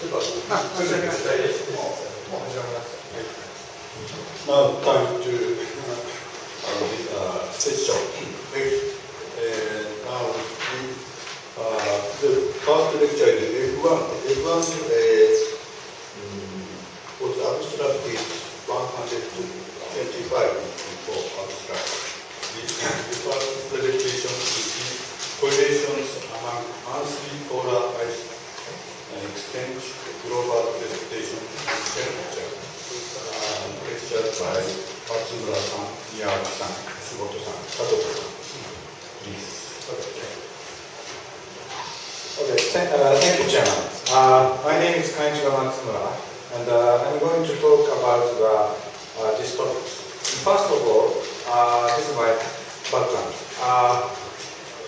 Now time to session. Now the first lecture is F1. F1 for the abstract is 125 for abstract. The first presentation is correlations among monthly polar ice extent global precipitation temperature. Lectured by Matsumura-san, Miyawaki-san, Shigoto-san, Kato-san. Please. Okay, thank you, Chairman. My name is Kanichiro Matsumura, and I'm going to talk about these topics. First of all, this is my background.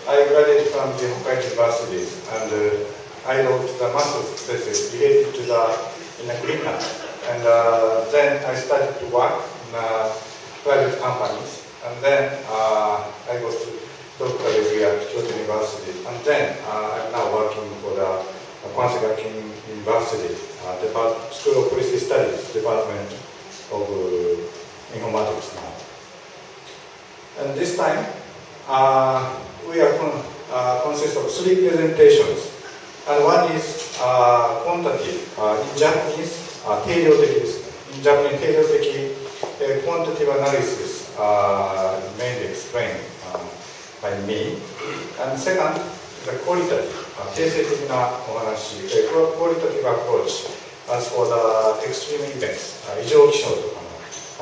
I graduated from the Hokkaido University, and I wrote the master's thesis related to in Greenland. And then I started to work in private companies, and then I got to doctoral degree at Kyoto University, and then I'm now working for the Kwansei University, School of Policy Studies, Department of Informatics now. And this time, we are consist of 3 presentations, and one is quantitative, in Japanese, 定量的です。In Japanese, 定量的 quantitative analysis mainly explained by me. And second, the qualitative, 定性的なお話、qualitative approach as for the extreme events, 異常気象とか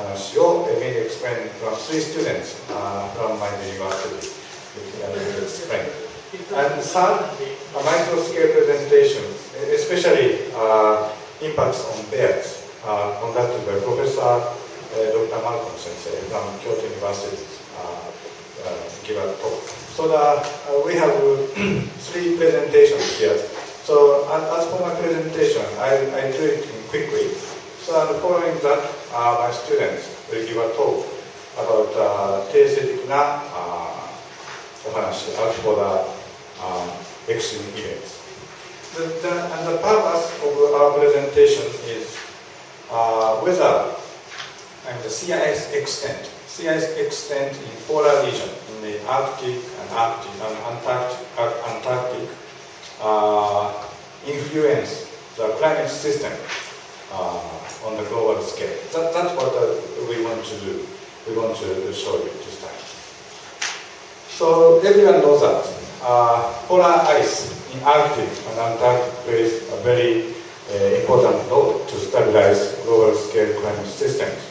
の話をmainly explained from 3 students from my university. Explain. And third, a micro-scale presentation, especially impacts on bears, conducted by Professor Dr. Malcolm Sensei from Kyoto University, give a talk. So we have 3 presentations here. So as for my presentation, I do it quickly. So following that, my students will give a talk about 定性的なお話 as for the extreme events. And the purpose of our presentation is whether the sea ice extent in polar region, in the Arctic and Antarctic, influence the climate system on the global scale. That's what we want to do. We want to show you this time. So everyone knows that polar ice in Arctic and Antarctic plays a very important role to stabilize global scale climate systems.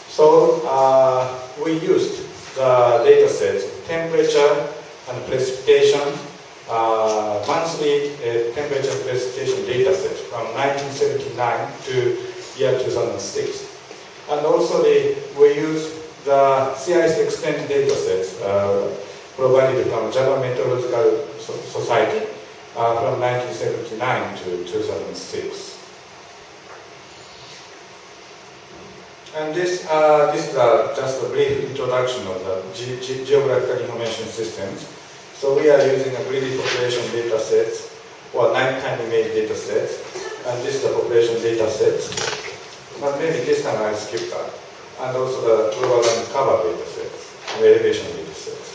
So we used the data sets, temperature and precipitation, monthly temperature and precipitation data sets from 1979 to year 2006. And also we use the sea ice extent data sets provided from Japan Meteorological Society from 1979 to 2006. And this is just a brief introduction of the geographical information systems. So we are using a breeding population data sets or nighttime image data sets, and this is the population data sets. But maybe this time I'll skip that. And also the global and cover data sets and elevation data sets.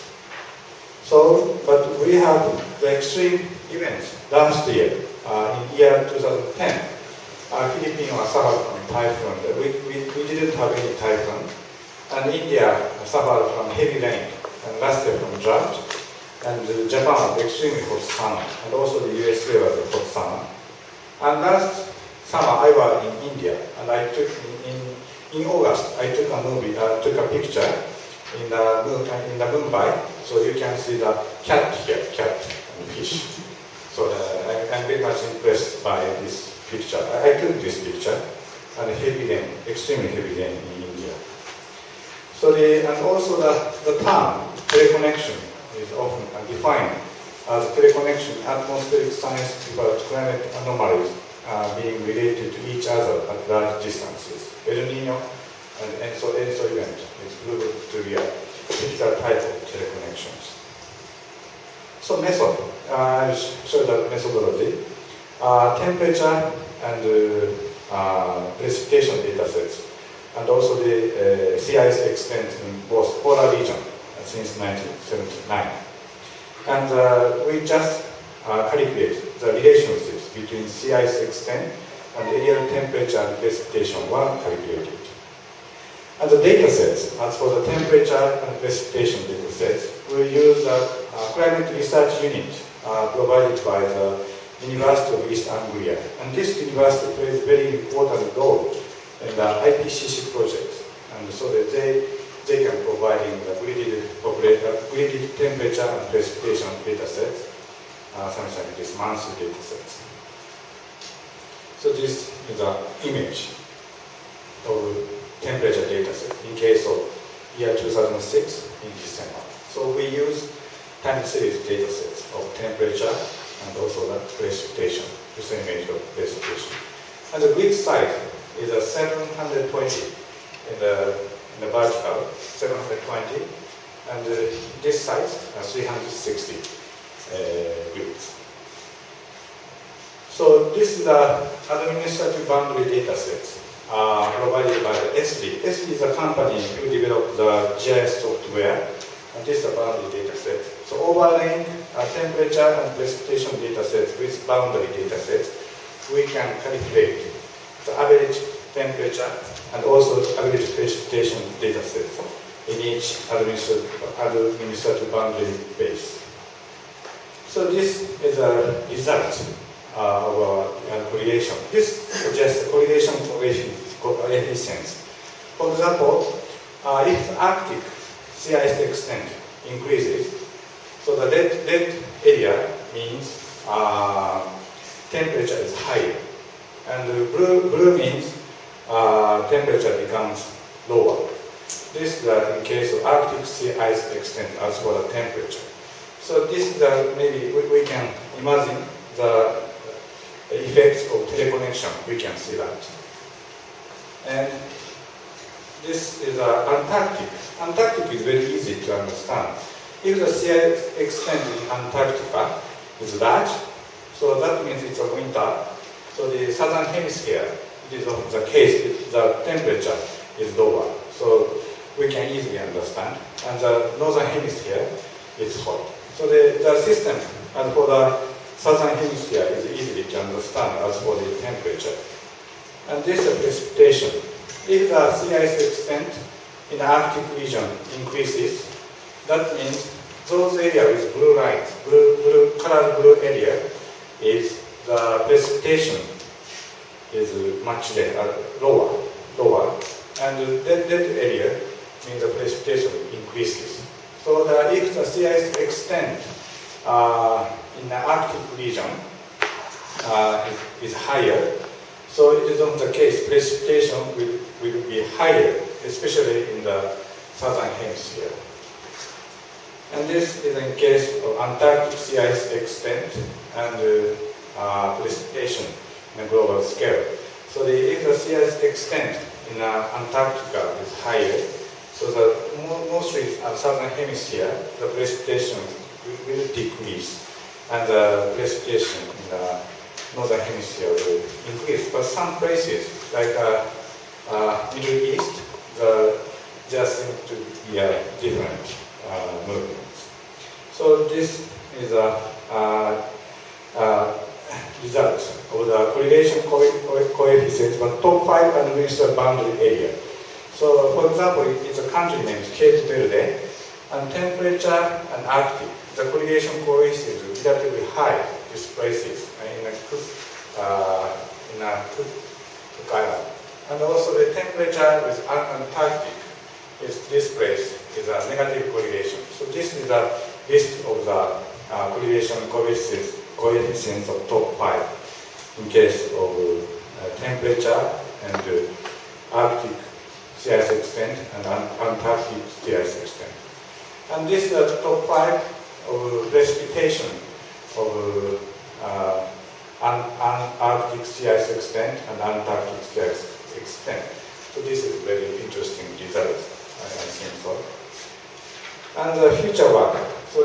So, but we have the extreme events last year, in year 2010. Philippines suffered from typhoon. We didn't have any typhoon. And India suffered from heavy rain, and last year from drought. And Japan had extremely hot summer, and also the USA was a hot summer. And last summer I was in India, and I took in August I took a picture in the Mumbai, so you can see the cat here, cat and fish. So I'm very much impressed by this picture. I took this picture, and heavy rain, extremely heavy rain in India. So and also the term teleconnection is often defined as teleconnection, atmospheric science about climate anomalies being related to each other at large distances. El Nino and ENSO event is proven to be a typical type of teleconnections. So method, I'll show the methodology. temperature and precipitation data sets, and also the sea ice extent in both polar region since 1979. And we just calculate the relationships between sea ice extent and aerial temperature and precipitation were calculated. And the data sets, as for the temperature and precipitation data sets, we use a climate research unit provided by the University of East Anglia. And this university plays a very important role in the IPCC project. And so that they can providing the gridded temperature and precipitation data sets, something like this monthly data sets. So this is an image of temperature data set in case of year 2006 in December. So we use time series data sets of temperature and also the precipitation, this image of precipitation. And the grid side is a 720 in the vertical, 720, and this side 360 grids. So this is the administrative boundary data sets provided by the ESRI. ESRI is a company who developed the GIS software, and this is a boundary data set. So overlaying temperature and precipitation data sets with boundary data sets, we can calculate the average temperature and also average precipitation data sets in each administrative boundary base. So this is a result of our correlation. This suggests correlation coefficients. For example, if the Arctic sea ice extent increases, so the red area means temperature is higher, and the blue means temperature becomes lower. This is in case of Arctic sea ice extent as for the temperature. So this is maybe we can imagine the effects of teleconnection. We can see that. And this is Antarctic. Antarctic is very easy to understand. If the sea ice extent in Antarctica is large, so that means it's a winter. So the southern hemisphere, it is the case, the temperature is lower. So we can easily understand. And the northern hemisphere is hot. So the system, and for the southern hemisphere, is easy to understand as for the temperature. And this is precipitation. If the sea ice extent in the Arctic region increases, that means those areas with blue lines, colored blue area, is the precipitation is much lower, and that area means the precipitation increases. So if the sea ice extent in the Arctic region is higher, so it is not the case. Precipitation will be higher, especially in the southern hemisphere. And this is in case of Antarctic sea ice extent and precipitation in a global scale. So if the sea ice extent in Antarctica is higher, so the mostly southern hemisphere, the precipitation will decrease, and the precipitation in the northern hemisphere will increase. But some places, like Middle East, there seems to be different movements. So this is a result of the correlation coefficients, but top 5 administered boundary area. So, for example, it's a country named Cape Verde, and temperature and Arctic, the correlation coefficient is relatively high. These places in Cook Island, and also the temperature with Antarctic this place is a negative correlation. So this is a list of the correlation coefficients of top 5 in case of temperature and Arctic sea ice extent and Antarctic sea ice extent. And this is the top 5 of precipitation of Arctic sea ice extent and Antarctic sea ice extent. So this is very interesting result, I think so. And the future work. So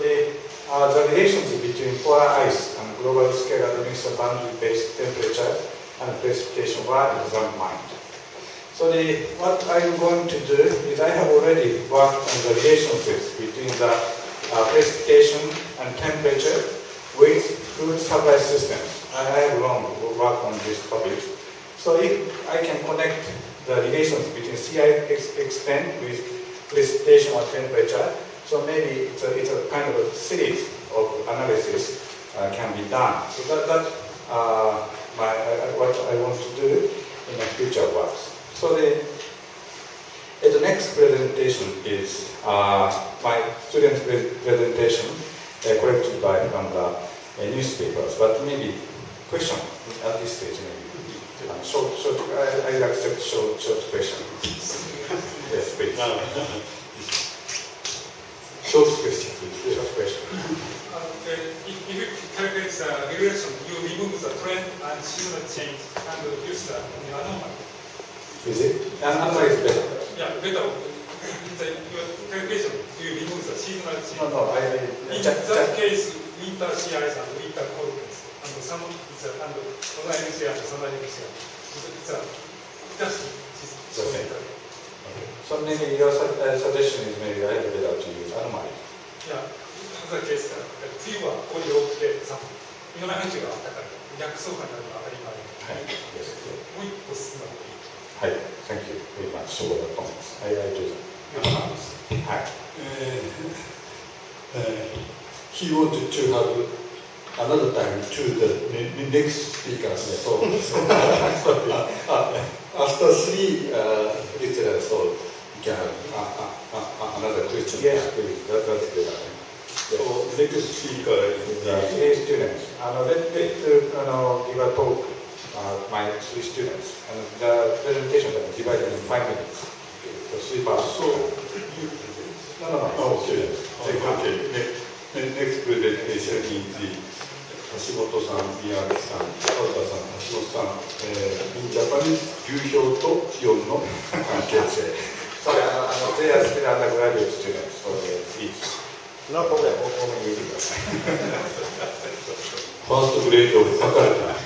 the relations between polar ice and global scale admixture boundary-based temperature and precipitation were examined. So what I'm going to do is I have already worked on the relationships between the precipitation and temperature with fluid supply systems. I have long worked on this topic. So if I can connect the relations between sea ice extent with precipitation or temperature, so maybe it's a kind of a series of analysis can be done. So that's what I want to do in my future works. So the next presentation is my student's presentation collected from the newspapers, but maybe question at this stage maybe. I accept short question. Yes, please. Short question, please. Short question. If you calculate the relation, you remove the trend and seasonal change and use the anomaly. Is it? Anomaly is better. Yeah, better. In your calculation, you remove the seasonal change. No, in that case, winter sea ice and winter cold case. And some is and online sea and summer sea. It's just okay. So maybe your suggestion is maybe I have better to use anomaly. Yeah. In that case, 冬はここに多くて寒い。今の範疇があったから逆相関になるのは当たり前。はい。もう一歩進んだ方がいい。はい、thank you very much for your comments. I do that. はい。He wanted to have another time to the next speaker. So after three lecturers, so you can have another question. Yes, please. That's good. So next speaker is three students. Let give a talk. My three students, and the presentation is divided in 5 minutes. So three parts. So you present? No. Okay. Next presentation is the Hashimoto-san, Miyake-san, Kaota-san, Hashimoto-san, in Japanese, 流氷と気温の関係性。Sorry, they are still undergraduate students, so each. No problem, only you do that. ファーストグレードを書かれた。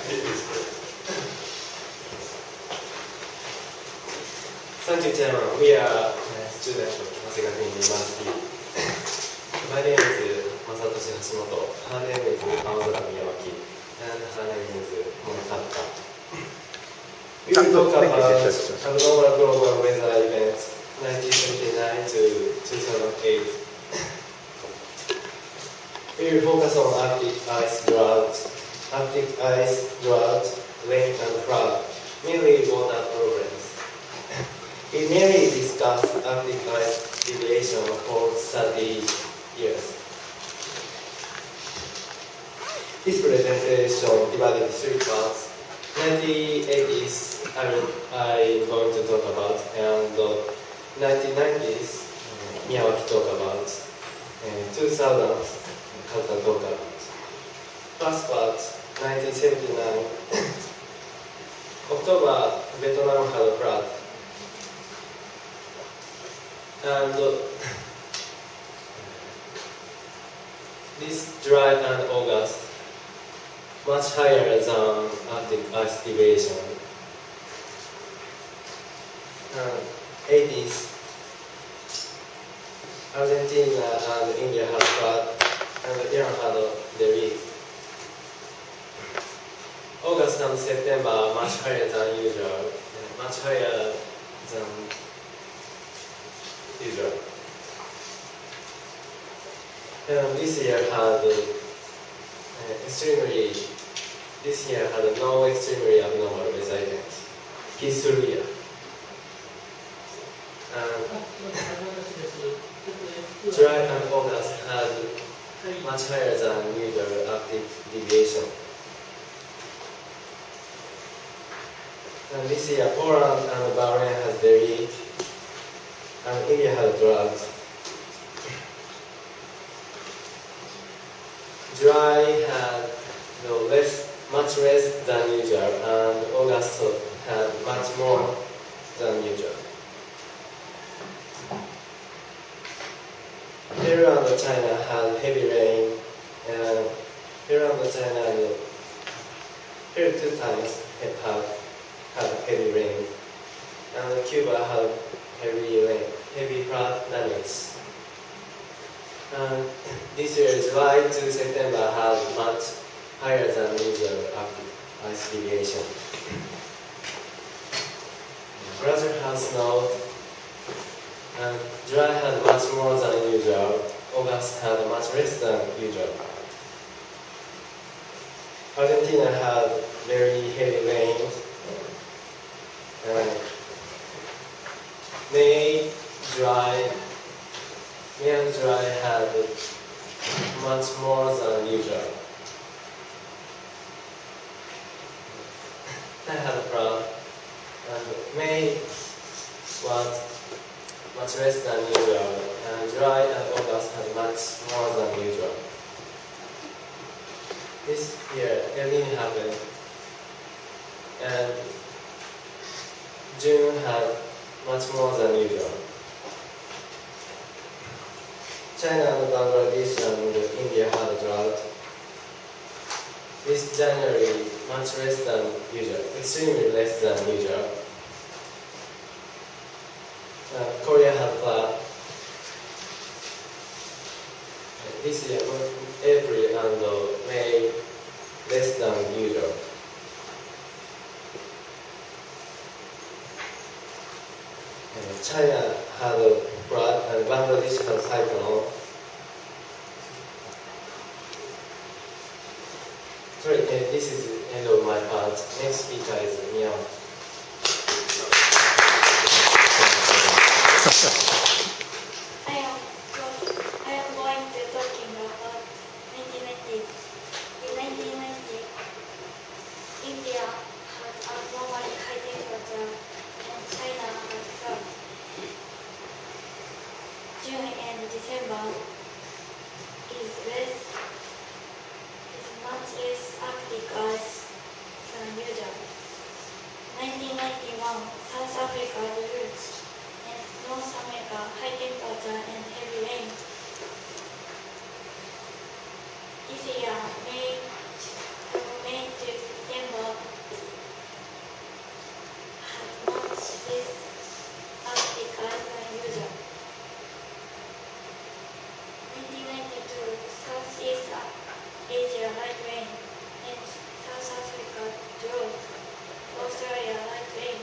Thank you, Chairman. We are students of Masagatsu University. My name is Masatoshi Hashimoto. Her name is Aozora Miyawaki. And her name is Monakata. We will talk about abnormal global weather events 1979 to 2008. We will focus on Arctic ice drought, rain and flood, mainly water problems. We mainly discuss Arctic ice deviation for 30 years. This presentation divided into 3 parts. 1980s I'm going to talk about, and 1990s Miyawaki talk about, and 2000s Kaota talk about. First part, 1979. October, Vietnam had a flood. And this July and August, much higher than Arctic ice deviation. 80s, Argentina and India had flood, and Iran had the lead. August and September much higher than usual, much higher than usual. And this year had no extremely abnormal weather events. Peaceful year. July and August had much higher than usual Arctic deviation. And this year Poland and Bahrain had very, and India had drought. July had much less than usual, and August had much more than usual. Peru and China had heavy rain And here on the China, here 2 times have heavy rain, and Cuba have heavy rain, heavy flood damage. And this year, July to September have much higher than usual ice deviation. Brazil has snow, and July had much more than usual. August had much less than usual. Argentina had very heavy rains, and May and July had much more than usual. I had a problem, and May was much less than usual, and July and August had much more than usual. This year, El Niño happened, and June had much more than usual. China and Bangladesh and India had a drought. This January, much less than usual, extremely less than usual. Korea had flood. This year, April and May, less than usual. China had a flood and Bangladesh had a cyclone. Sorry, this is the end of my part. Next speaker is Mia. I am going to talking about 1990. In 1990, India had abnormally high temperature and China had drought. June and December is much less Arctic ice than usual. 1991, South Africa deluge. North America, high temperature and heavy rain. This year, May to September, had much less Arctic ice than usual. 1992, Southeast Asia light rain and South Africa drought. Australia light rain.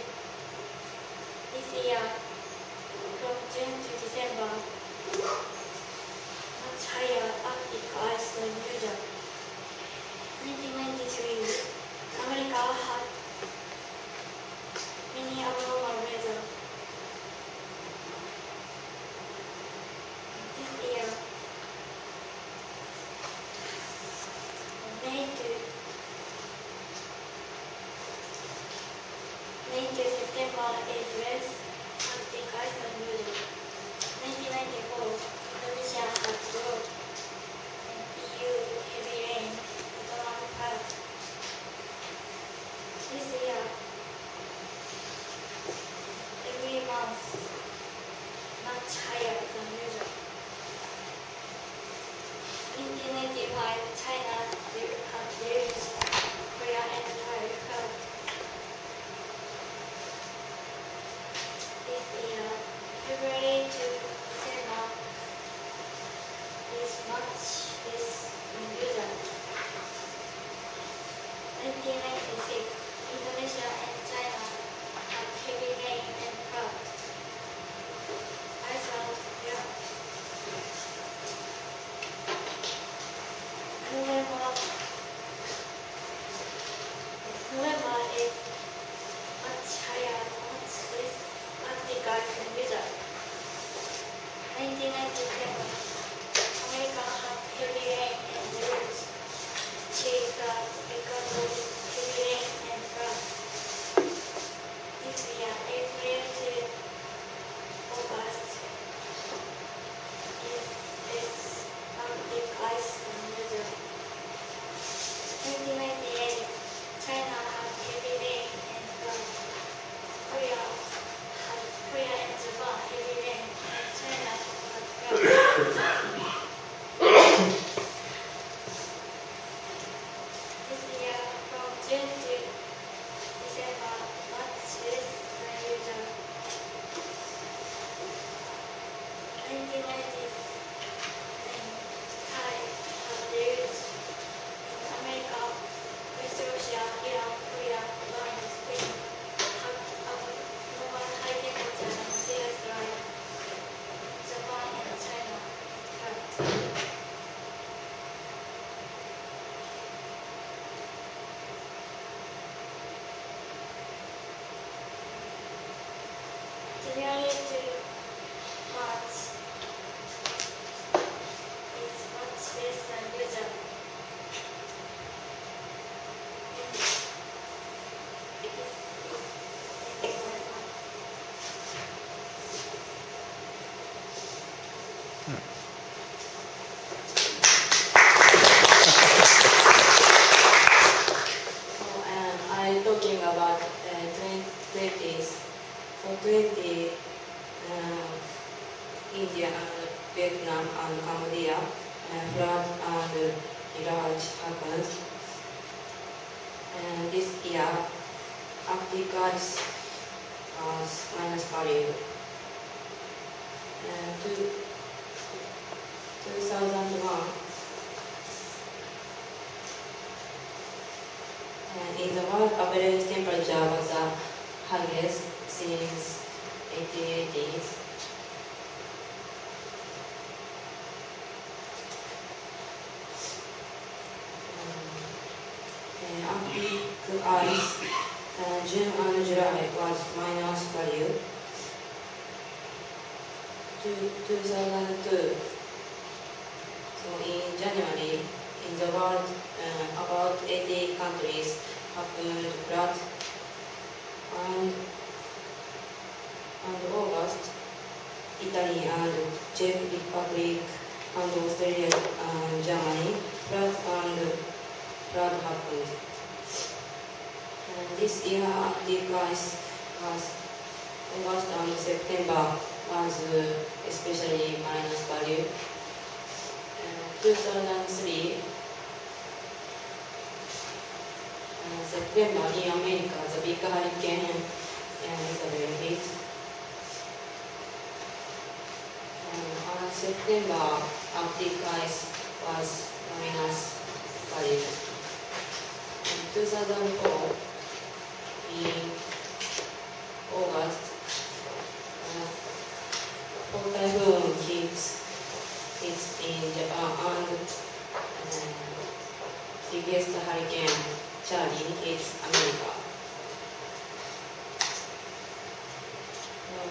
This year, from June to December, much higher Arctic ice than usual. 1993, America had many abnormal weather. This year, May to September is less Arctic ice than usual. 1994, Indonesia had drought and EU heavy rain, Vietnam flood. This year, every month, much higher than usual. 1995, China had deluge, Korea and Thai flood. This year, February to December is much less than usual. 1996, Indonesia and China had heavy rain and flood. Iceland drought. November is much higher, much less Arctic ice than usual. 1997, America had heavy rain and deluge. Chile flood because of heavy rain and flood. This year, April to to December, much less than usual. 1999, high average in America, West Russia, Iran, Korea, Iran, Spain have abnormal high temperature and serious dry. Japan and China have. January to March is much less than usual. I'm talking about 20s. So 20, India and Vietnam and Cambodia, flood and mirage happened. And this year, Arctic ice was minus value. 2001, and in the world, average temperature was the highest since 1880s. Arctic ice, June and July was minus value. 2002, so in January, in the world, about 80 countries happened flood, and August, Italy and Czech Republic and Australia and Germany, flood happened. And this year, Arctic ice was August and September was especially minus value. 2003, September in America, the big hurricane Isabel hit. On September, Arctic ice was minus value. In 2004, in August, typhoon hits in Japan and biggest hurricane Charlie hits America.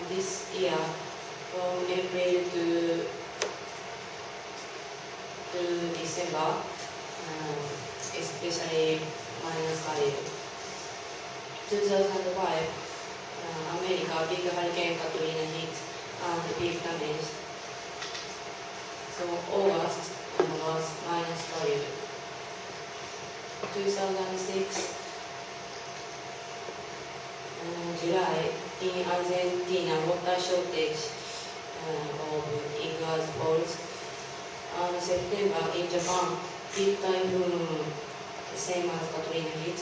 This year, from April to December, especially minus value. 2005, America, big hurricane Katrina hit and big damage. So August was minus value. 2006, July in Argentina, water shortage of Iguaz Falls. And September in Japan, big typhoon, same as Katrina hit.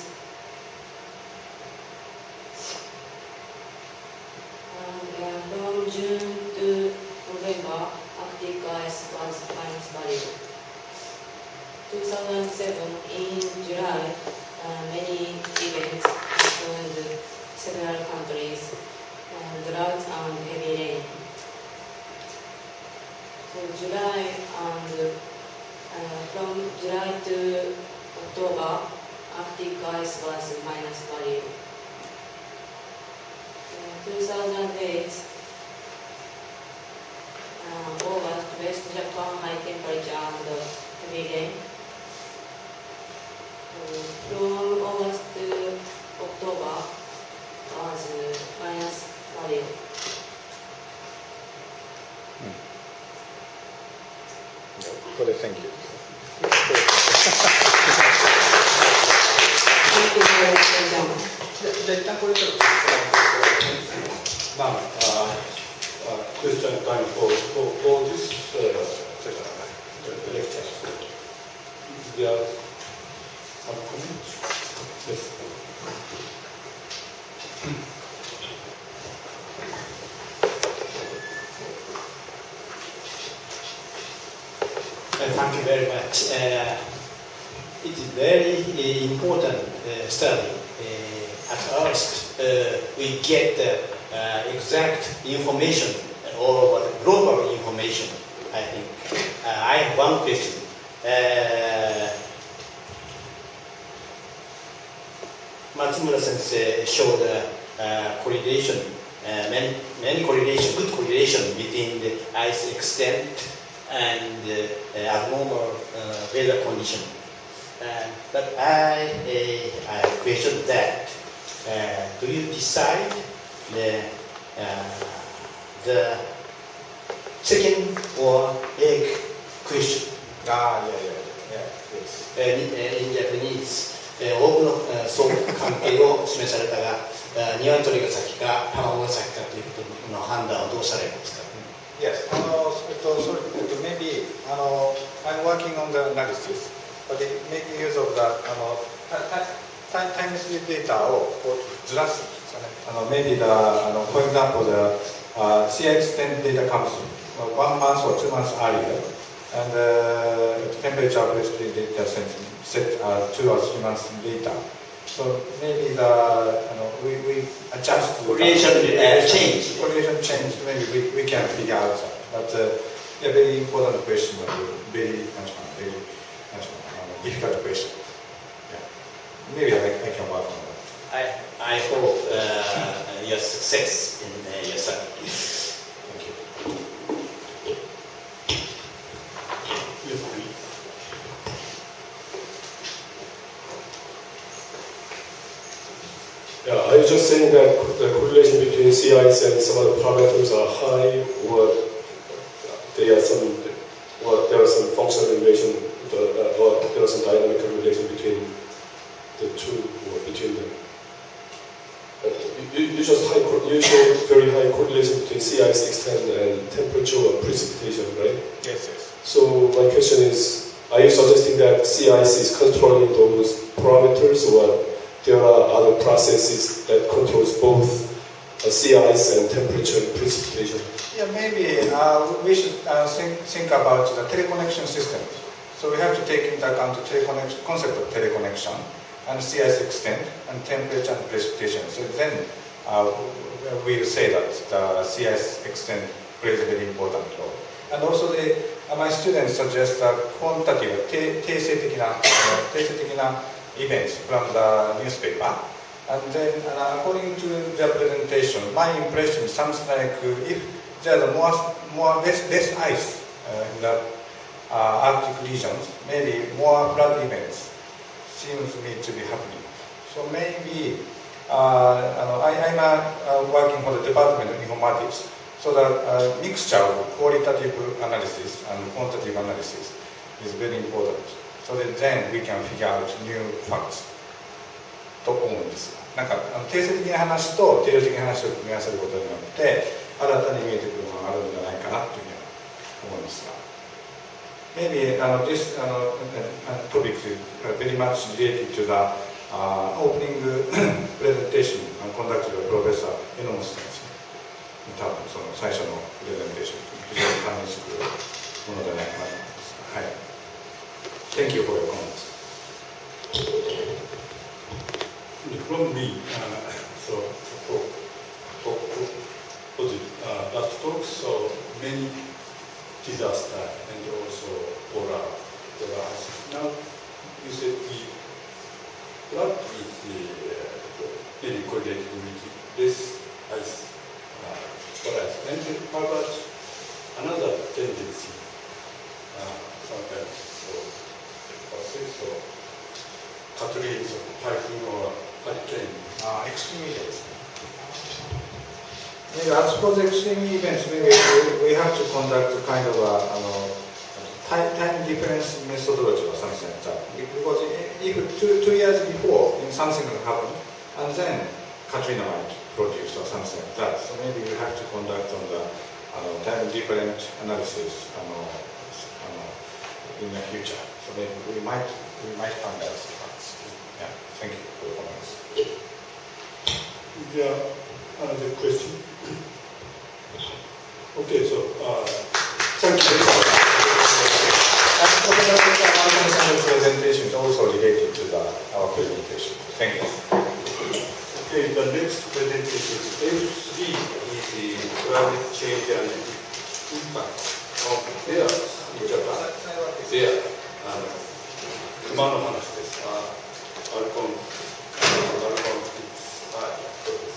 And from June to November, Arctic ice was minus value. 2007, in July, many events happened several countries, drought and heavy rain. So July and from July to October, Arctic ice was minus value. 2008, August, West Japan high temperature and heavy rain. From August to October was minus value. Thank you. Thank you very much. じゃあ一旦これちょっと Now, question time for this lecture. Is there some comments? Yes. very much. It is very important study. At first, we get the exact information or global information, I think. I have one question. Matsumura sensei showed correlation, many correlation, good correlation between the ice extent and abnormal weather condition. But I question that. Do you decide the chicken or egg question? Yes. In Japanese, 多くの相関係を示されたが、鶏が先か卵が先かということの判断をどうされるんですか？ Yes. Maybe I'm working on the analysis, but making use of the time series data をずらすんですよね。Maybe for example, the sea extent data comes 1 month or 2 months earlier, and temperature precipitation data set 2 or 3 months later. So maybe we adjust correlation change. Correlation change. Maybe we can figure out that. But a very important question, very difficult question. Yeah. Maybe I can work on that. I hope your success in your study. Thank you. Yes, please. Yeah, I was just saying that the correlation between sea ice and some other parameters are high, or there are some functional relation, or there are some dynamical relation between the two, or between them. You show very high correlation between sea ice extent and temperature or precipitation, right? Yes. So my question is, are you suggesting that sea ice is controlling those parameters, or there are other processes that controls both sea ice and temperature and precipitation? Yeah, maybe we should think about the teleconnection system. So we have to take into account the concept of teleconnection and sea ice extent and temperature and precipitation. So then we'll say that the sea ice extent plays a very important role. And also my students suggest that quantitative, 定性的な events from the newspaper. And then according to their presentation, my impression is something like if there's less ice in the Arctic regions, maybe more flood events seems to me to be happening. So maybe I'm working for the Department of Informatics, so the mixture of qualitative analysis and quantitative analysis is very important. So that then we can figure out new facts と思うんです。なんか定性的な話と定量的な話を組み合わせることによって新たに見えてくるものがあるんじゃないかなというふうに思いますが。Maybe this topic is very much related to the opening presentation conducted by Professor Enomos 先生。多分その最初のプレゼンテーション非常に関連してくるものではないかなと思いますが。はい。Thank you for your comments. From me, last talk, so many disaster and also polar ice. Now you said what is very correlated with this ice, polar ice, and how about another tendency sometimes so Katrina, typhoon or hurricane. Extreme events. Maybe as for the extreme events, maybe we have to conduct a kind of time difference methodology or something like that. Because if 2 years before, something will happen, and then Katrina might produce or something like that. So maybe we have to conduct on the time different analysis in the future. So maybe we might find out some facts. Yeah, thank you for your comments. Yeah, another question. Okay, so thank you very much. Thank you. Okay, the next presentation is H3 is the climate change and impact of bears in Japan. Bear. 熊の話です。アルコン、はい、そうです。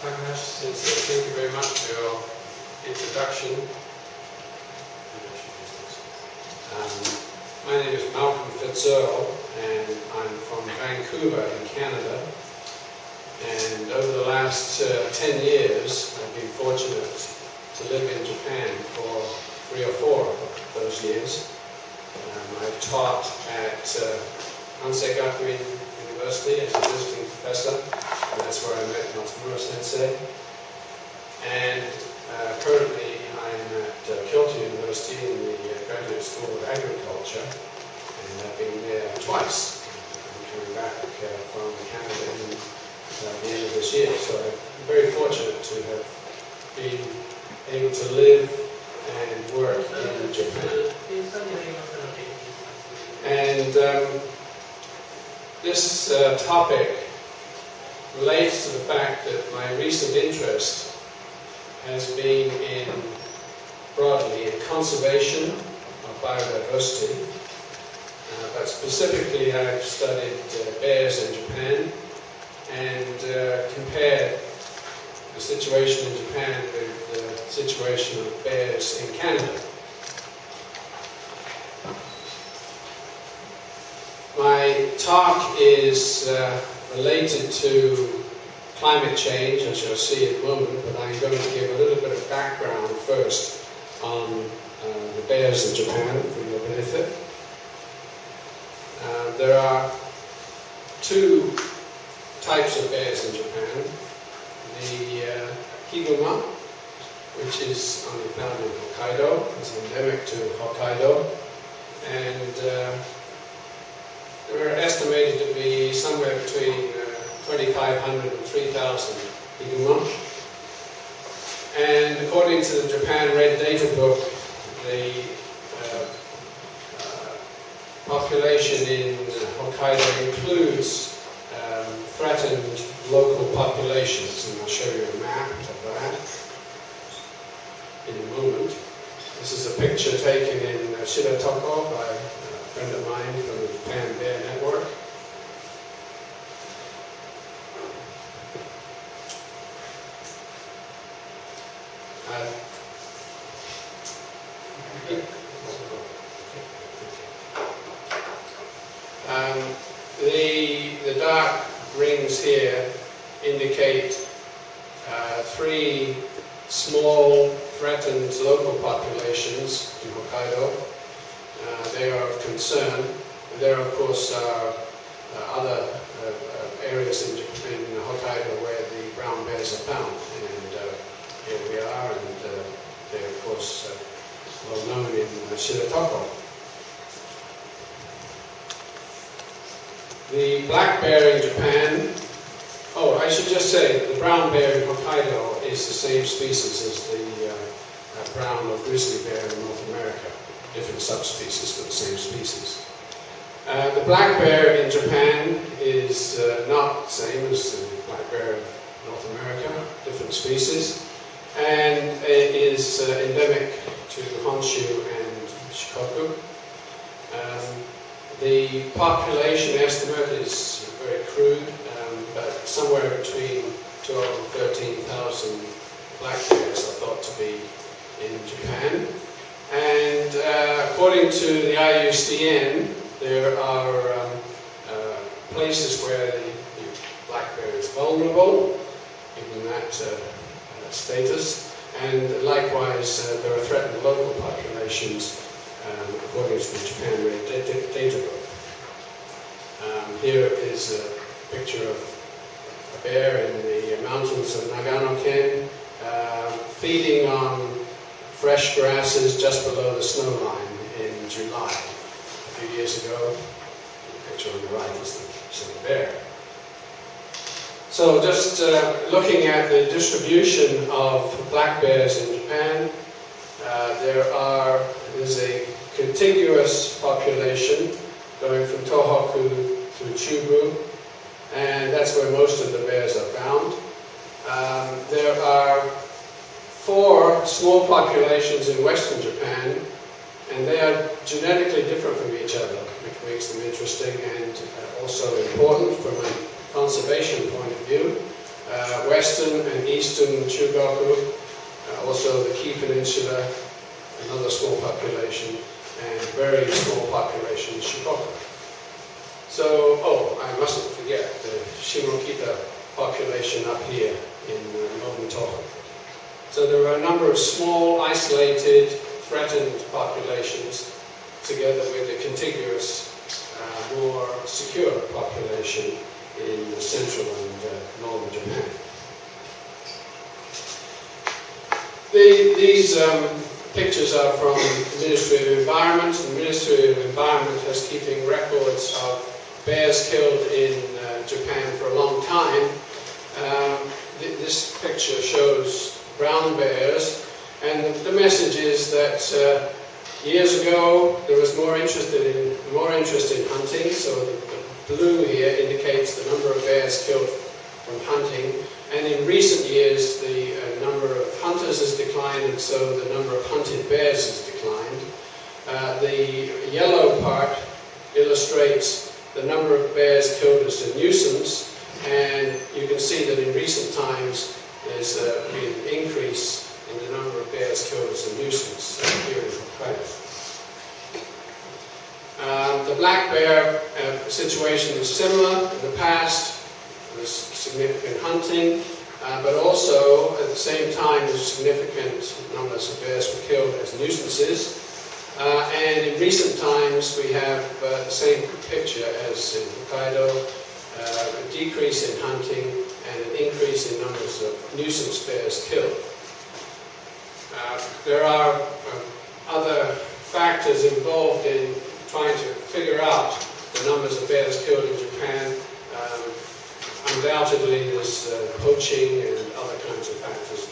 Takahashi Sensei, thank you very much for your introduction. My name is Malcolm Fitzgerald, and I'm from Vancouver in Canada. And over the last 10 years, I've been fortunate to live in Japan for 3 or 4 of those years. I've taught at Hansei Gakuin University as a visiting professor, and that's where I met Matsumura Sensei. And currently I'm at Kyoto University in the Graduate School of Agriculture, and I've been there twice. I'm coming back from Canada in the end of this year, so I'm very fortunate to have been able to live and work in Japan. And this topic relates to the fact that my recent interest has been broadly in conservation of biodiversity, but specifically I've studied bears in Japan and compared the situation in Japan with the situation of bears in Canada. My talk is related to climate change, as you'll see in a moment, but I'm going to give a little bit of background first on the bears in Japan for your benefit. There are 2 types of bears in Japan. The higuma, which is only found in Hokkaido, it's endemic to Hokkaido, and there are estimated to be somewhere between 2,500 and 3,000 higuma. And according to the Japan Red Data Book, the population in Hokkaido includes threatened local populations, and I'll show you a map of that in a moment. This is a picture taken in Shiratoko by a friend of mine from the Japan Bear Network. The dark rings here indicate 3 small threatened local populations in Hokkaido. They are of concern. And there, of course, are other areas in Hokkaido where the brown bears are found. And here we are, and they're, of course, well known in Shiratoko. The black bear in Japan, I should just say that the brown bear in Hokkaido is the same species as the brown or grizzly bear in North America. Different subspecies, but the same species. The black bear in Japan is not the same as the black bear in North America, different species, and it is endemic to Honshu and Shikoku. The population estimate is very crude, but somewhere between 12,000 and 13,000 black bears are thought to be according to the IUCN, there are places where the black bear is vulnerable, given that status, and likewise there are threatened local populations according to the Japan Red Data Book. Here is a picture of a bear in the mountains of Nagano-ken, feeding on fresh grasses just below the snow line in July. A few years ago, the picture on the right is the same bear. So just looking at the distribution of black bears in Japan, there's a contiguous population going from Tohoku to Chubu, and that's where most of the bears are found. There are 4 small populations in western Japan, and they are genetically different from each other, which makes them interesting and also important from a conservation point of view. Western and eastern Chugoku, also the Kii Peninsula, another small population, and very small population Shikoku. So, I mustn't forget the Shimokita population up here in northern Tohoku. So there are a number of small, isolated, threatened populations together with a contiguous, more secure population in central and northern Japan. These pictures are from the Ministry of Environment. The Ministry of Environment has keeping records of bears killed in Japan for a long time. This picture shows brown bears, and the message is that years ago there was more interest in hunting. So the blue here indicates the number of bears killed from hunting, and in recent years the number of hunters has declined, and so the number of hunted bears has declined. The yellow part illustrates the number of bears killed as a nuisance, and you can see that in recent times there's been an increase in the number of bears killed as a nuisance here in Hokkaido. The black bear situation is similar. In the past, there was significant hunting, but also at the same time, significant numbers of bears were killed as nuisances. And in recent times, we have the same picture as in Hokkaido, a decrease in hunting and an increase in numbers of nuisance bears killed. There are other factors involved in trying to figure out the numbers of bears killed in Japan. Undoubtedly, there's poaching and other kinds of factors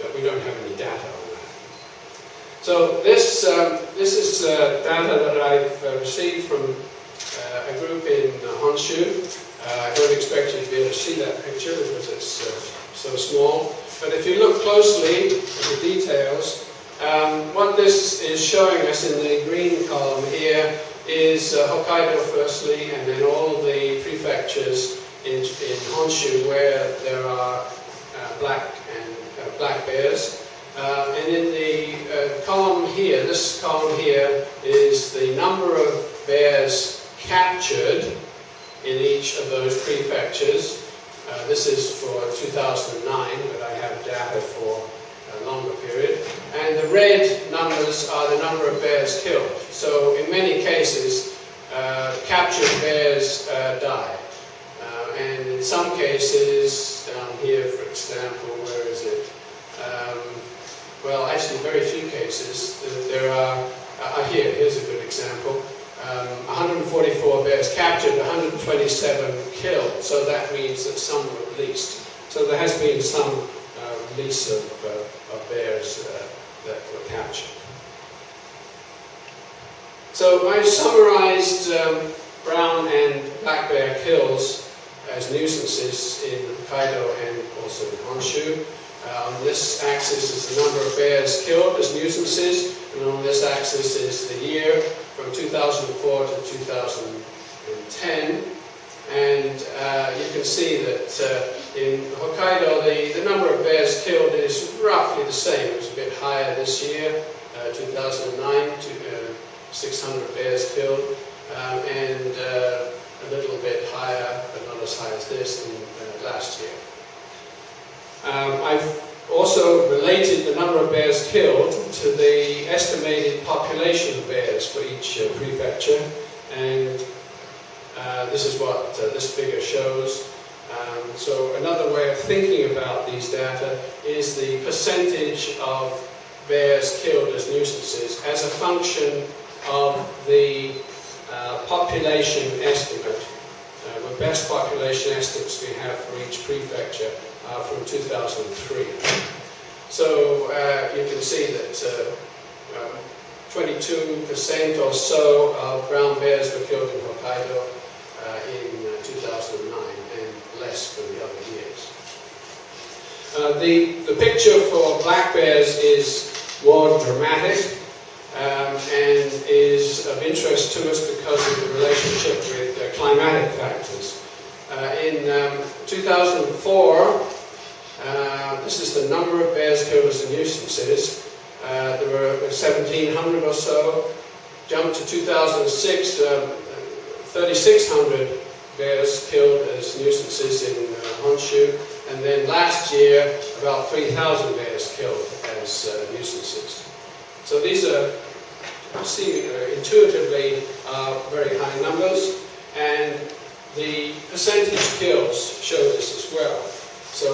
that we don't have any data on that. So this is data that I've received from a group in Honshu. I don't expect you to be able to see that picture because it's so small. But if you look closely at the details, what this is showing us in the green column here is Hokkaido firstly, and then all of the prefectures in Honshu where there are black bears. And in the column here, this column here is the number of bears captured in each of those prefectures. This is for 2009, but I have data for a longer period. And the red numbers are the number of bears killed. So in many cases, captured bears die. And in some cases, down here for example, where is it? Well, actually very few cases. There are, here's a good example. 144 bears captured, 127 killed. So that means that some were released. So there has been some release of bears that were captured. So I've summarized brown and black bear kills as nuisances in Hokkaido and also in Honshu. On this axis is the number of bears killed as nuisances, and on this axis is the year from 2004 to 2010. And you can see that in Hokkaido the number of bears killed is roughly the same. It was a bit higher this year, 2009, 600 bears killed, and a little bit higher, but not as high as this, in last year. I've also related the number of bears killed to the estimated population of bears for each prefecture, and this is what this figure shows. So another way of thinking about these data is the percentage of bears killed as nuisances as a function of the population estimate. The best population estimates we have for each prefecture are from 2003. So you can see that 22% or so of brown bears were killed in Hokkaido in 2009, and less for the other years. The picture for black bears is more dramatic and is of interest to us because of the relationship with climatic factors. In 2004, this is the number of bears killed as nuisances. There were 1,700 or so. Jumped to 2006, 3,600 bears killed as nuisances in Honshu, and then last year about 3,000 bears killed as nuisances. So these are, intuitively, very high numbers, and the percentage kills show this as well. So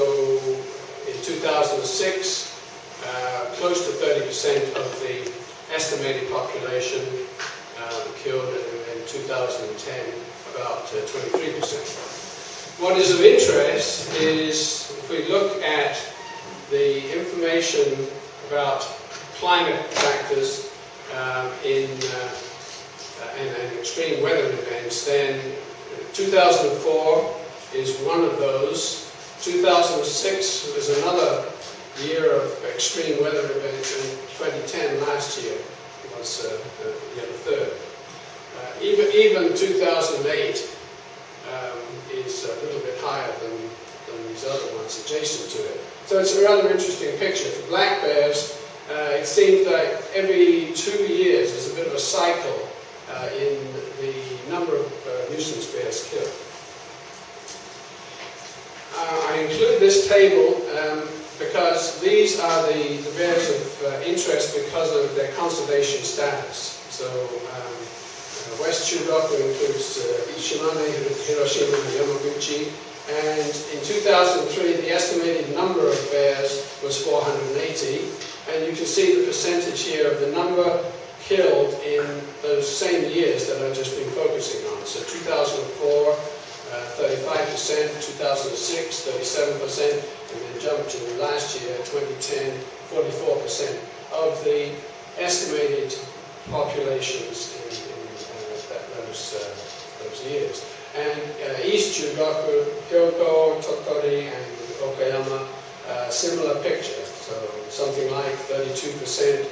in 2006, close to 30% of the estimated population killed, and in 2010 about 23%. What is of interest is if we look at the information about climate factors and extreme weather events, then 2004 is one of those. 2006 was another year of extreme weather events, and 2010 last year was yet a third. Even 2008 is a little bit higher than these other ones adjacent to it. So it's a rather interesting picture. For black bears, it seems like every 2 years there's a bit of a cycle in the number of nuisance bears killed. I include this table because these are the bears of interest because of their conservation status. So West Chugoku includes Shimane, Hiroshima, and Yamaguchi, and in 2003 the estimated number of bears was 480, and you can see the percentage here of the number killed in those same years that I've just been focusing on. So 2004, 35%, 2006, 37%, and then jumped to last year, 2010, 44% of the estimated populations in those years. And East Chugoku, Hyoko, Tottori, and Okayama, similar picture. So something like 32%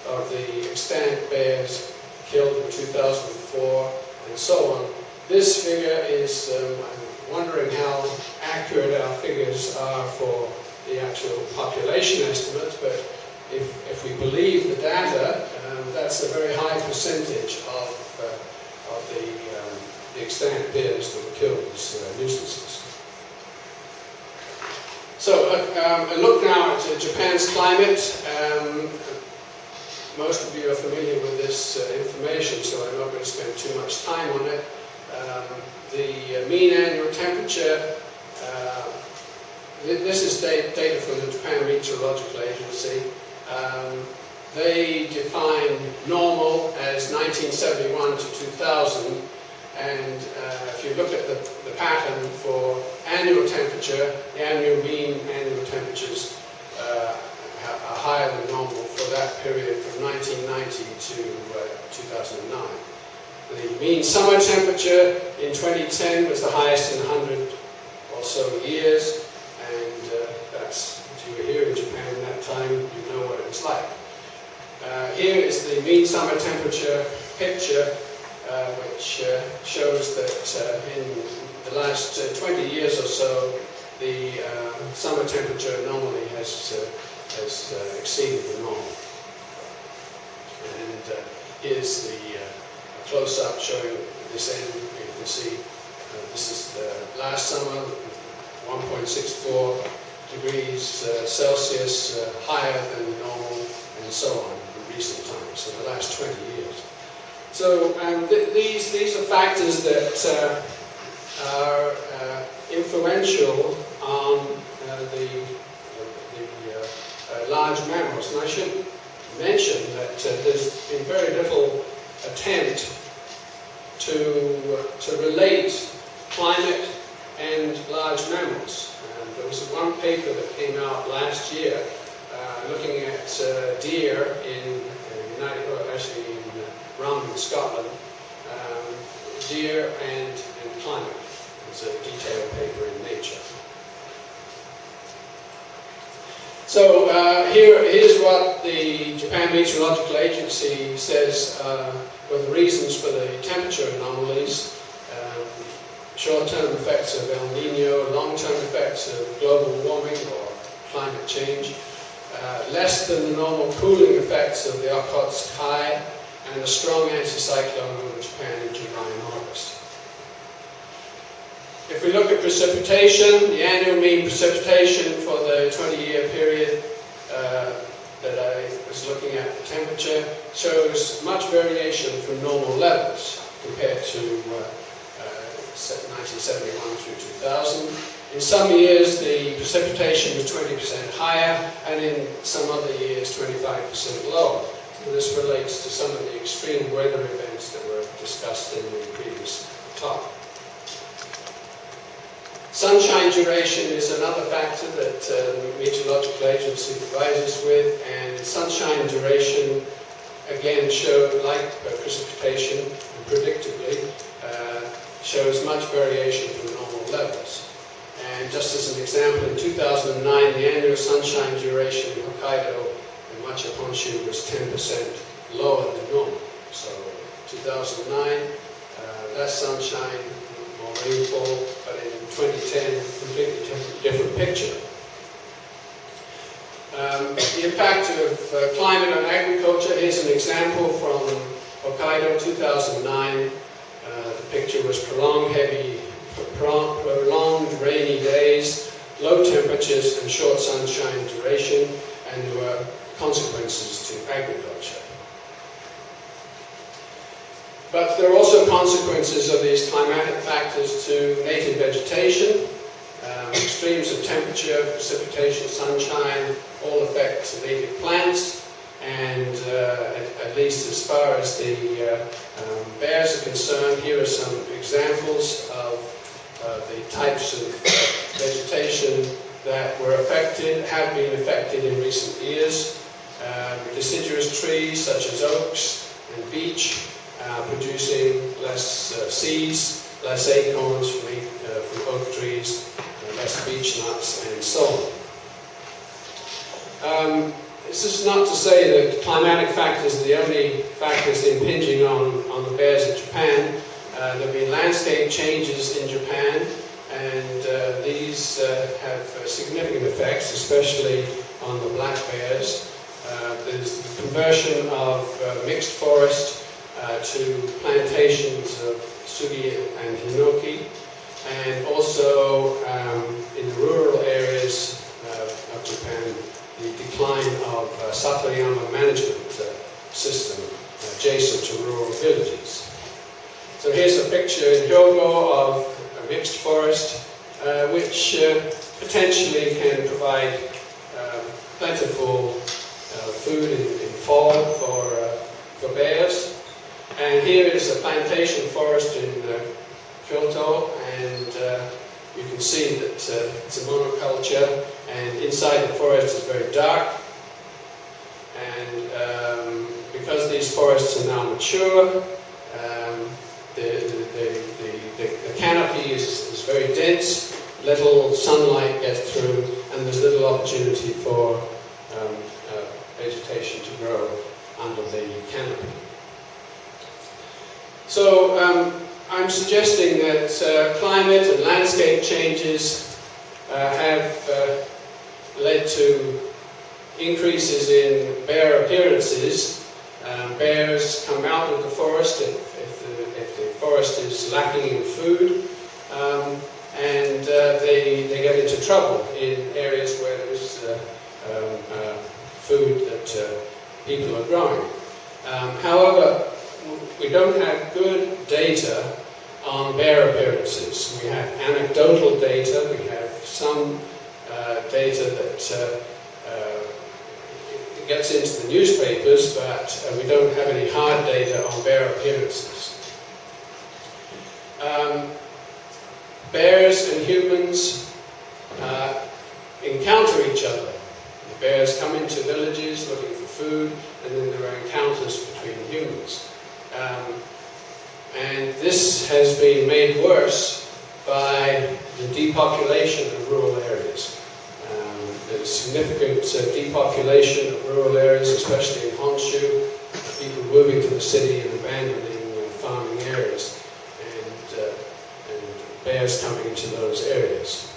of the extant bears killed in 2004, and so on. This figure is, I'm wondering how accurate our figures are for the actual population estimates, but if we believe the data, that's a very high percentage of the extant bears that were killed as nuisances. So a look now at Japan's climate. Most of you are familiar with this information, so I'm not going to spend too much time on it. The mean annual temperature, this is data from the Japan Meteorological Agency. They define normal as 1971 to 2000, and if you look at the pattern for annual temperature, the annual mean annual temperatures are higher than normal for that period from 1990 to 2009. The mean summer temperature in 2010 was the highest in 100 or so years, and that's, if you were here in Japan at that time, you know what it was like. Here is the mean summer temperature picture, which shows that in the last 20 years or so, the summer temperature normally has exceeded the norm. Here's the close-up showing this end. You can see this is the last summer, 1.64 degrees Celsius higher than normal, and so on in recent times, so the last 20 years. So these are factors that are influential on the large mammals. And I should mention that there's been very little attempt to relate climate and large mammals. There was one paper that came out last year looking at deer in Rum in Scotland, deer and climate. It's a detailed paper in Nature. So here's what the Japan Meteorological Agency says were the reasons for the temperature anomalies. Short-term effects of El Nino, long-term effects of global warming or climate change, less than the normal cooling effects of the Okhotsk High, and a strong anticyclone over Japan in July and August. If we look at precipitation, the annual mean precipitation for the 20-year period that I was looking at for temperature shows much variation from normal levels compared to 1971 through 2000. In some years, the precipitation was 20% higher, and in some other years, 25% lower. So this relates to some of the extreme weather events that were discussed in the previous talk. Sunshine duration is another factor that the Meteorological Agency provides us with, and sunshine duration again showed, like precipitation, and predictably, shows much variation from normal levels. And just as an example, in 2009, the annual sunshine duration in Hokkaido and much of Honshu was 10% lower than normal. So 2009, less sunshine, more rainfall, but in 2010, completely different picture. The impact of climate on agriculture, here's an example from Hokkaido, 2009. The picture was prolonged rainy days, low temperatures and short sunshine duration, and there were consequences to agriculture. But there are also consequences of these climatic factors to native vegetation. Extremes of temperature, precipitation, sunshine all affect native plants. And at least as far as the bears are concerned, here are some examples of the types of vegetation that were affected, have been affected in recent years. Deciduous trees such as oaks and beech producing less seeds, less acorns from oak trees, less beech nuts, and so on. This is not to say that climatic factors are the only factors impinging on the bears of Japan. There have been landscape changes in Japan, and these have significant effects, especially on the black bears. There's the conversion of mixed forest to plantations of sugi and hinoki, and also in the rural areas of Japan, the decline of Satoriyama management system adjacent to rural villages. So here's a picture in Hyogo of a mixed forest, which potentially can provide plentiful food in fall for bears. And here is a plantation forest in Kyoto, and you can see that it's a monoculture, and inside the forest is very dark. And because these forests are now mature, the canopy is very dense, little sunlight gets through, and there's little opportunity for vegetation to grow under the canopy. So I'm suggesting that climate and landscape changes have led to increases in bear appearances Bears come out of the forest if the forest is lacking in food, and they get into trouble in areas where there is food that people are growing. However, we don't have good data on bear appearances. We have anecdotal data, we have some data that gets into the newspapers, but we don't have any hard data on bear appearances. Bears and humans encounter each other. The bears come into villages looking for food, and then there are encounters between humans. And this has been made worse by the depopulation of rural areas. There's significant depopulation of rural areas, especially in Honshu, people moving to the city and abandoning farming areas, and bears coming into those areas.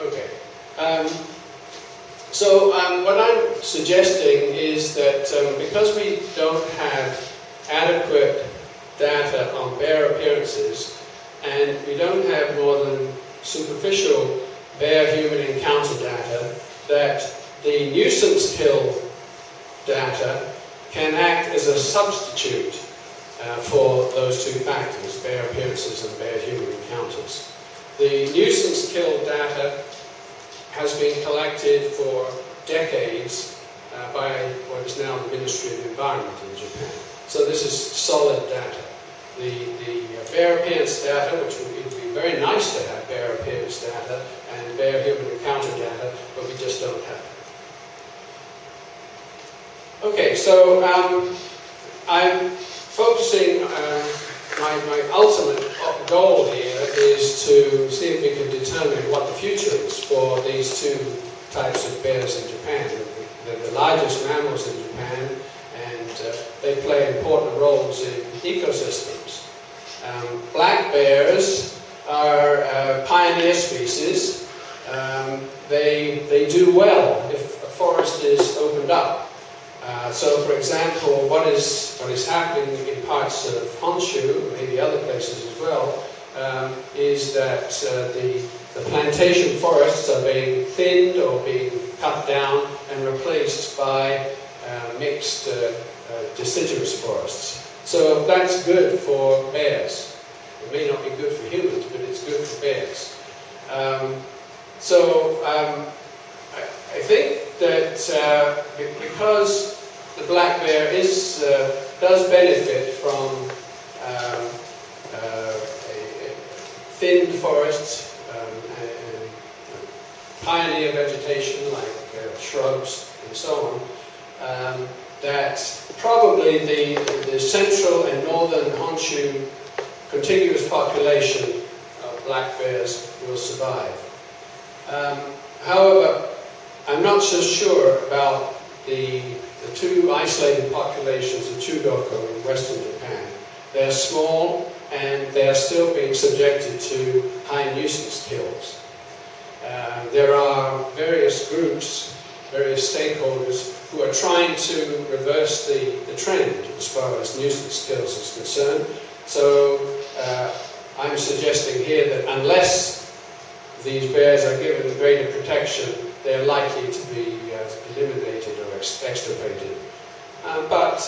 Okay. So what I'm suggesting is that because we don't have adequate data on bear appearances, and we don't have more than superficial bear-human encounter data, that the nuisance kill data can act as a substitute for those two factors, bear appearances and bear-human encounters. The nuisance kill data has been collected for decades by what is now the Ministry of Environment in Japan. So this is solid data. The bear appearance data, which would be very nice to have bear appearance data and bear human encounter data, but we just don't have it. Okay, so I'm focusing, my ultimate goal here is to see if we can determine what the future is for these two types of bears in Japan. They're the largest mammals in Japan, and they play important roles in ecosystems. Black bears are pioneer species. They do well if a forest is opened up. So, for example, what is happening in parts of Honshu, maybe other places as well, is that the plantation forests are being thinned or being cut down and replaced by mixed deciduous forests. So that's good for bears. It may not be good for humans, but it's good for bears. I think that because the black bear does benefit from thinned forests, and pioneer vegetation like shrubs and so on, that probably the central and northern Honshu contiguous population of black bears will survive. However, I'm not so sure about the two isolated populations of Chugoko in western Japan. They're small and they're still being subjected to high nuisance kills. There are various groups, various stakeholders who are trying to reverse the trend as far as nuisance kills is concerned. So I'm suggesting here that unless these bears are given greater protection, they're likely to be eliminated or extirpated. But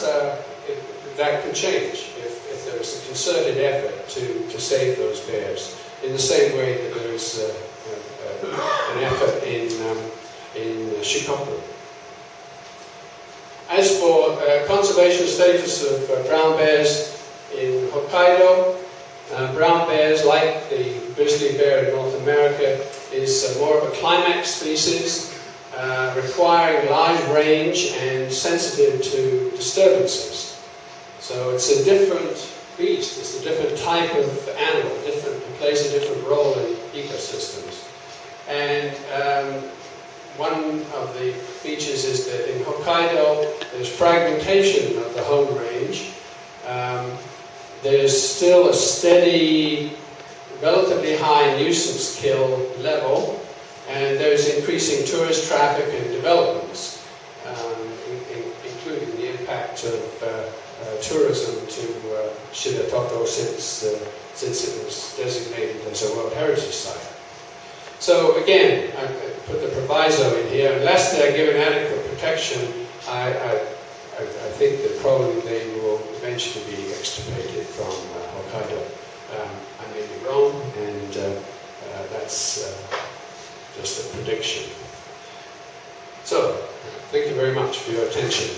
that could change if there is a concerted effort to save those bears, in the same way that there is an effort in Shikoku. As for conservation status of brown bears in Hokkaido, brown bears, like the grizzly bear in North America, is more of a climax species, requiring large range and sensitive to disturbances. So it's a different beast, it's a different type of animal, it plays a different role in ecosystems. And one of the features is that in Hokkaido there's fragmentation of the home range, there's still a steady, relatively high nuisance kill level, and there's increasing tourist traffic and developments, including the impact of tourism to Shida-Toko since it was designated as a World Heritage Site. So again, I put the proviso in here, unless they're given adequate protection, I think that probably they will eventually be extirpated from Hokkaido. I may be wrong, and that's just a prediction. So, thank you very much for your attention.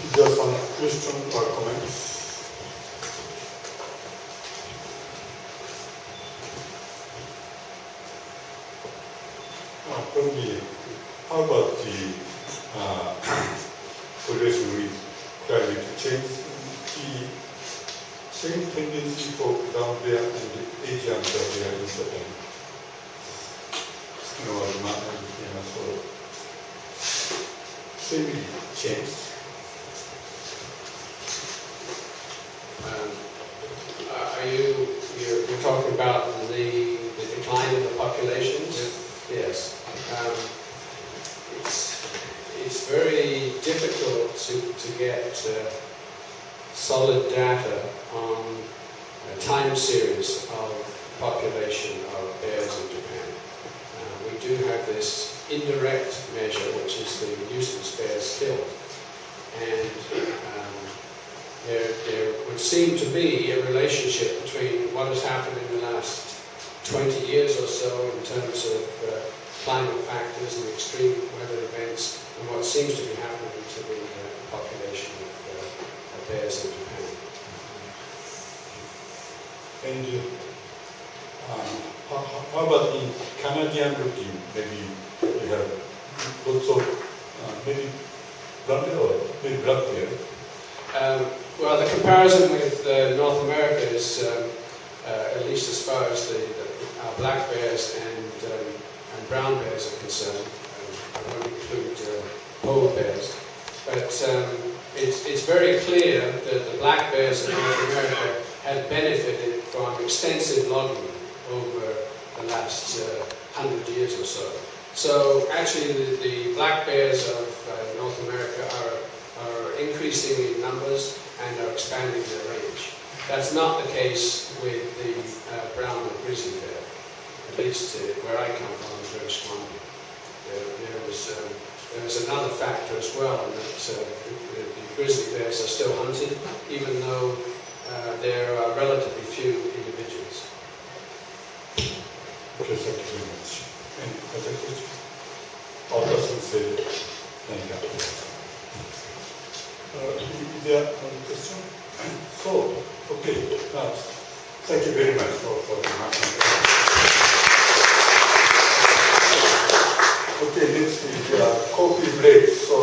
Is there some question or comments? Probably, how about the relation with climate change? The same tendency for brown bear and Asian bear in Japan. Same change. You're talking about the decline in the populations? Yes. It's very difficult to get solid data on a time series of population of bears in Japan. We do have this indirect measure, which is the nuisance bears killed. And there would seem to be a relationship between what has happened in the last 20 years or so in terms of climate factors and extreme weather events, and what seems to be happening to the population of bears in Japan. And how about in Canadian looking? Maybe we have lots of maybe brown bear or maybe black bear. Well, the comparison with North America is, at least as far as our black bears and brown bears are concerned. I won't include polar bears, but it's very clear that the black bears in North America have benefited from extensive logging over the last 100 years or so. So actually, the black bears of North America are increasing in numbers and are expanding their range. That's not the case with the brown and grizzly bear, at least where I come from in British Columbia. There was another factor as well, in that the grizzly bears are still hunted, even though there are relatively few individuals. Okay, thank you very much. Any other question? All persons say thank you. Is there one question? So, okay, now, thank you very much for the matter. Okay, next is coffee break. So,